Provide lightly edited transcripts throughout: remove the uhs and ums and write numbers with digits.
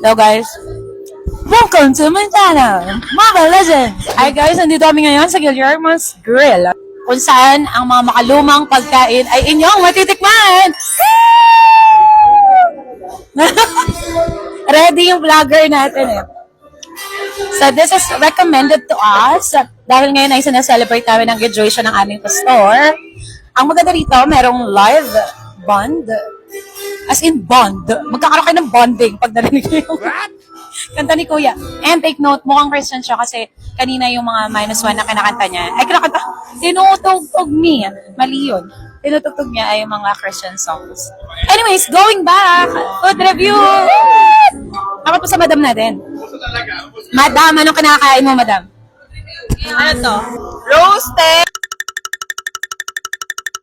Hello guys. Welcome to my channel, Mobile Legends! Hi guys, nandito kami ngayon sa Guillermo's Grill, kung saan ang mga makalumang pagkain ay inyong matitikman! Ready yung vlogger natin eh. So this is recommended to us dahil ngayon ay sinaselebrate namin ang graduation ng aming pastor. Ang maganda rito, merong live bond. As in bond. Magkakaroon kayo ng bonding pag narinig niyo yung kanta ni Kuya. And take note, mukhang Christian siya kasi kanina yung mga -1 na kinakanta niya. Ay, kinakanta, tinutugtog niya. Mali yun. Tinutugtog niya ay mga Christian songs. Anyways, going back, food review! Dapat po sa madam natin. Madam, anong kinakain mo, madam? Ano to?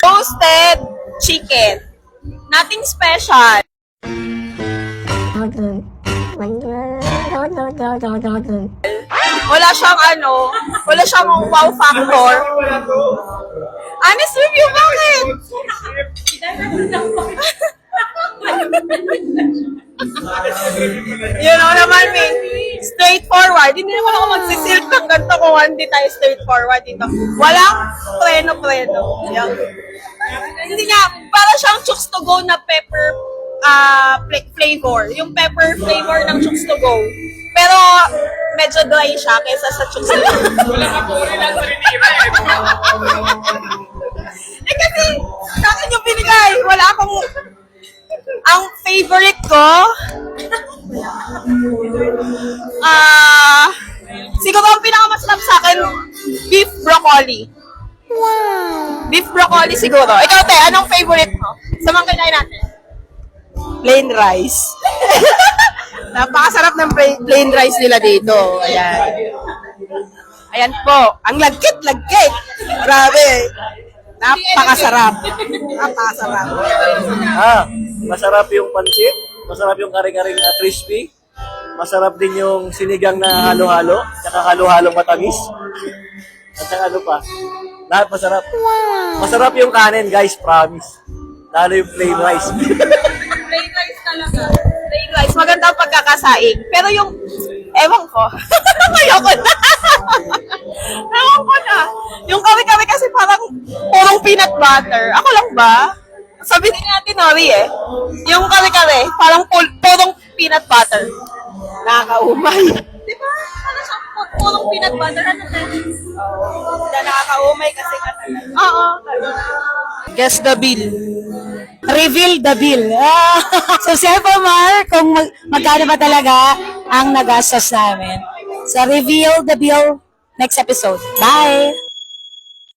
Roasted chicken. Nothing special. Wala siyang wow factor. Honest review, bakit? You know naman, Min. Straightforward. Hindi naman ako magsisilk ng ganito kung hindi tayo straightforward dito. Walang pleno-pleno. Yan. Hindi nga, para siyang chooks to go na pepper flavor. Yung pepper flavor ng chooks to go. Pero medyo dry siya kaysa sa chooks to go. Wala ka po rin ang paninira eh. Kasi sa akin yung binigay. Wala akong... Ang favorite ko, siguro ang pinakamasarap sa akin, beef broccoli. Wow! Beef broccoli siguro. Ikaw, te, anong favorite mo? Sa mga kinain natin? Plain rice. Napakasarap ng plain rice nila dito. Ayan. Ayan po. Ang lagkit-lagkit. Grabe. Napakasarap. Napakasarap. Masarap yung pansit, masarap yung kare-karing crispy, masarap din yung sinigang na halo-halo, tsaka halo-halong matamis. At saka ano pa, lahat masarap. Masarap yung kanin, guys, promise. Lalo yung plain rice. Plain rice talaga. Plain rice. Maganda ang pagkakasaing. Pero yung, ewan ko. Ayoko na. Ewan ko na. Yung kami-kami kasi parang purong peanut butter. Ako lang ba? Sabi din natin, Nori eh. Yung kami-kami, parang purong peanut butter. Nakakaumay. Di ba? Ano siya? Purong peanut butter. Ano tayo? Nakakaumay kasi Oo. Guess the bill. Reveal the bill. So, Chef Omar, kung magkano ba talaga ang nagastos namin. So, reveal the bill next episode. Bye!